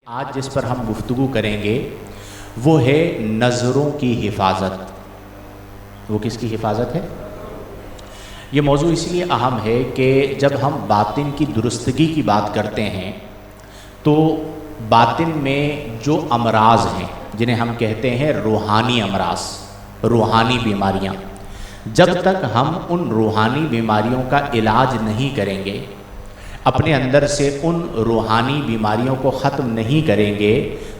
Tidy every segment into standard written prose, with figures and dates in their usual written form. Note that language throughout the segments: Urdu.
آج جس پر ہم گفتگو کریں گے وہ ہے نظروں کی حفاظت۔ وہ کس کی حفاظت ہے؟ یہ موضوع اس لیے اہم ہے کہ جب ہم باطن کی درستگی کی بات کرتے ہیں تو باطن میں جو امراض ہیں جنہیں ہم کہتے ہیں روحانی امراض، روحانی بیماریاں، جب تک ہم ان روحانی بیماریوں کا علاج نہیں کریں گے، اپنے اندر سے ان روحانی بیماریوں کو ختم نہیں کریں گے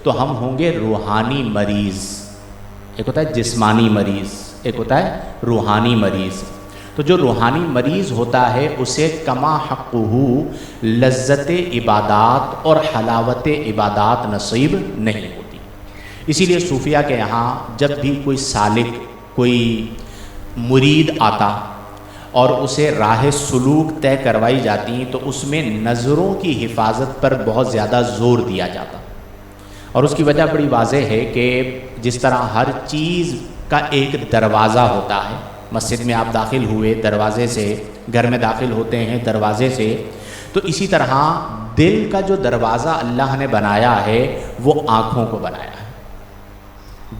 تو ہم ہوں گے روحانی مریض۔ ایک ہوتا ہے جسمانی مریض، ایک ہوتا ہے روحانی مریض۔ تو جو روحانی مریض ہوتا ہے اسے کما حقہ لذت عبادات اور حلاوت عبادات نصیب نہیں ہوتی۔ اسی لیے صوفیہ کے یہاں جب بھی کوئی سالک، کوئی مرید آتا اور اسے راہ سلوک طے کروائی جاتی تو اس میں نظروں کی حفاظت پر بہت زیادہ زور دیا جاتا، اور اس کی وجہ بڑی واضح ہے کہ جس طرح ہر چیز کا ایک دروازہ ہوتا ہے، مسجد میں آپ داخل ہوئے دروازے سے، گھر میں داخل ہوتے ہیں دروازے سے، تو اسی طرح دل کا جو دروازہ اللہ نے بنایا ہے وہ آنکھوں کو بنایا ہے۔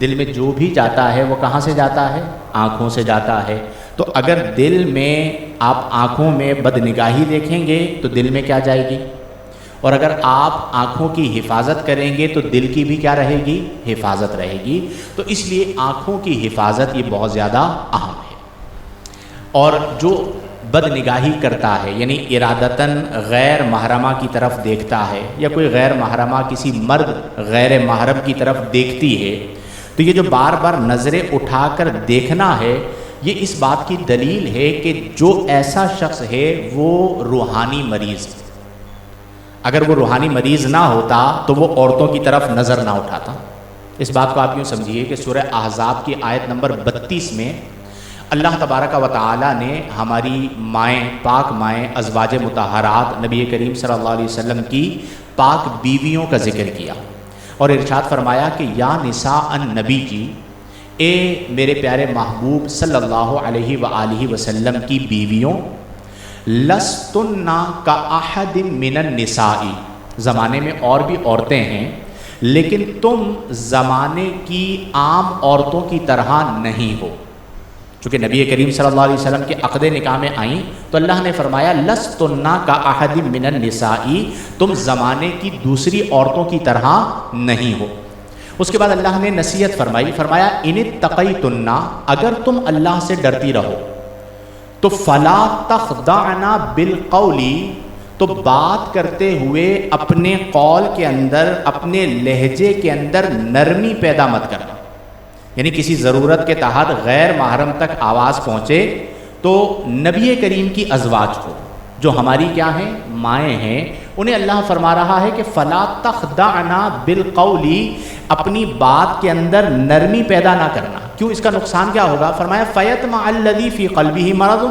دل میں جو بھی جاتا ہے وہ کہاں سے جاتا ہے؟ آنکھوں سے جاتا ہے۔ تو اگر دل میں آپ آنکھوں میں بدنگاہی دیکھیں گے تو دل میں کیا جائے گی؟ اور اگر آپ آنکھوں کی حفاظت کریں گے تو دل کی بھی کیا رہے گی؟ حفاظت رہے گی۔ تو اس لیے آنکھوں کی حفاظت یہ بہت زیادہ اہم ہے۔ اور جو بدنگاہی کرتا ہے، یعنی ارادتاً غیر محرمہ کی طرف دیکھتا ہے، یا کوئی غیر محرمہ کسی مرد غیر محرم کی طرف دیکھتی ہے، تو یہ جو بار بار نظریں اٹھا کر دیکھنا ہے، یہ اس بات کی دلیل ہے کہ جو ایسا شخص ہے وہ روحانی مریض ہے۔ اگر وہ روحانی مریض نہ ہوتا تو وہ عورتوں کی طرف نظر نہ اٹھاتا۔ اس بات کو آپ یوں سمجھیے کہ سورہ احزاب کی آیت نمبر 32 میں اللہ تبارک و تعالی نے ہماری مائیں، پاک مائیں، ازواج مطہرات، نبی کریم صلی اللہ علیہ وسلم کی پاک بیویوں کا ذکر کیا اور ارشاد فرمایا کہ یا نساء النبی کی، اے میرے پیارے محبوب صلی اللہ علیہ وآلہ وسلم کی بیویوں، لستن کاحد من النساء، زمانے میں اور بھی عورتیں ہیں لیکن تم زمانے کی عام عورتوں کی طرح نہیں ہو۔ چونکہ نبی کریم صلی اللہ علیہ وسلم کے عقد نکاح میں آئیں تو اللہ نے فرمایا لستن کاحد من النساء، تم زمانے کی دوسری عورتوں کی طرح نہیں ہو۔ اس کے بعد اللہ نے نصیحت فرمائی، فرمایا ان اتقیتن، اگر تم اللہ سے ڈرتی رہو تو فلا تخضعن بالقول، تو بات کرتے ہوئے اپنے قول کے اندر، اپنے لہجے کے اندر نرمی پیدا مت کرنا۔ یعنی کسی ضرورت کے تحت غیر محرم تک آواز پہنچے تو نبی کریم کی ازواج کو، جو ہماری کیا ہیں؟ مائیں ہیں، انہیں اللہ فرما رہا ہے کہ فلا تخضعن بالقول، اپنی بات کے اندر نرمی پیدا نہ کرنا۔ کیوں؟ اس کا نقصان کیا ہوگا؟ فرمایا فیطمع الذی فی قلبہ مرض،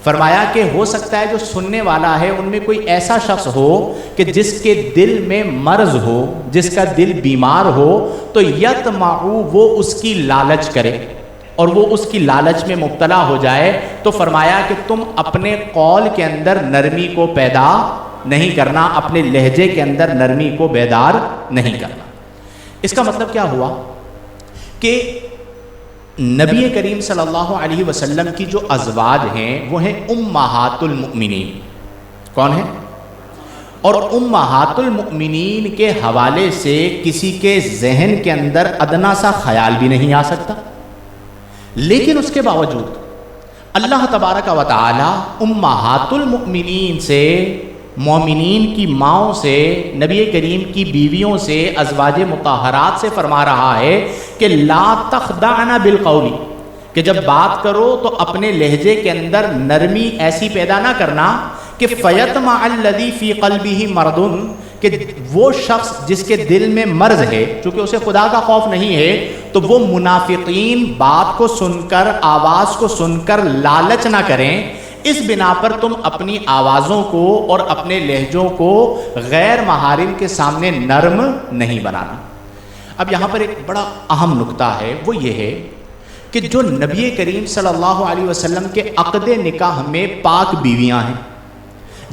فرمایا کہ ہو سکتا ہے جو سننے والا ہے ان میں کوئی ایسا شخص ہو کہ جس کے دل میں مرض ہو، جس کا دل بیمار ہو، تو یطمع، وہ اس کی لالچ کرے اور وہ اس کی لالچ میں مبتلا ہو جائے۔ تو فرمایا کہ تم اپنے قول کے اندر نرمی کو پیدا نہیں کرنا، اپنے لہجے کے اندر نرمی کو بیدار نہیں کرنا۔ اس کا مطلب کیا ہوا کہ نبی کریم صلی اللہ علیہ وسلم کی جو ازواج ہیں وہ ہیں امہات المؤمنین۔ کون ہیں؟ اور امہات المؤمنین کے حوالے سے کسی کے ذہن کے اندر ادنا سا خیال بھی نہیں آ سکتا، لیکن اس کے باوجود اللہ تبارک و تعالی امہات المؤمنین سے، مومنین کی ماؤں سے، نبی کریم کی بیویوں سے، ازواج مطہرات سے فرما رہا ہے کہ لا تخضعن بالقول، کہ جب بات کرو تو اپنے لہجے کے اندر نرمی ایسی پیدا نہ کرنا کہ فیطمع الذی فی قلبہ مرض، کہ وہ شخص جس کے دل میں مرض ہے، چونکہ اسے خدا کا خوف نہیں ہے، تو وہ منافقین بات کو سن کر، آواز کو سن کر لالچ نہ کریں۔ اس بنا پر تم اپنی آوازوں کو اور اپنے لہجوں کو غیر محارم کے سامنے نرم نہیں بنانا۔ اب یہاں پر ایک بڑا اہم نکتہ ہے، وہ یہ ہے کہ جو نبی کریم صلی اللہ علیہ وسلم کے عقد نکاح میں پاک بیویاں ہیں،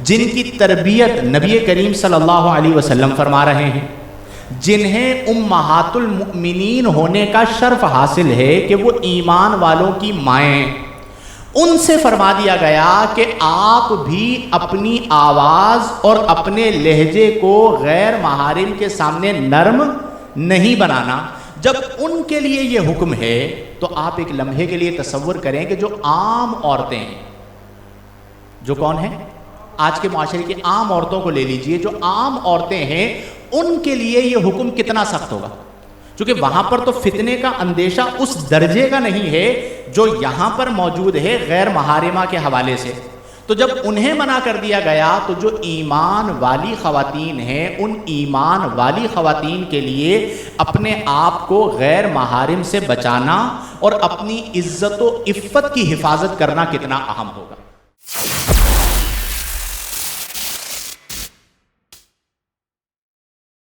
جن کی تربیت نبی کریم صلی اللہ علیہ وسلم فرما رہے ہیں، جنہیں امہات المؤمنین ہونے کا شرف حاصل ہے کہ وہ ایمان والوں کی مائیں، ان سے فرما دیا گیا کہ آپ بھی اپنی آواز اور اپنے لہجے کو غیر محارم کے سامنے نرم نہیں بنانا۔ جب ان کے لیے یہ حکم ہے تو آپ ایک لمحے کے لیے تصور کریں کہ جو عام عورتیں ہیں، جو کون ہیں؟ آج کے معاشرے کی عام عورتوں کو لے لیجئے، جو عام عورتیں ہیں ان کے لیے یہ حکم کتنا سخت ہوگا، چونکہ وہاں پر تو فتنے کا اندیشہ اس درجے کا نہیں ہے جو یہاں پر موجود ہے غیر محارمہ کے حوالے سے۔ تو جب انہیں منع کر دیا گیا تو جو ایمان والی خواتین ہیں ان ایمان والی خواتین کے لیے اپنے آپ کو غیر محارم سے بچانا اور اپنی عزت و عفت کی حفاظت کرنا کتنا اہم ہوگا۔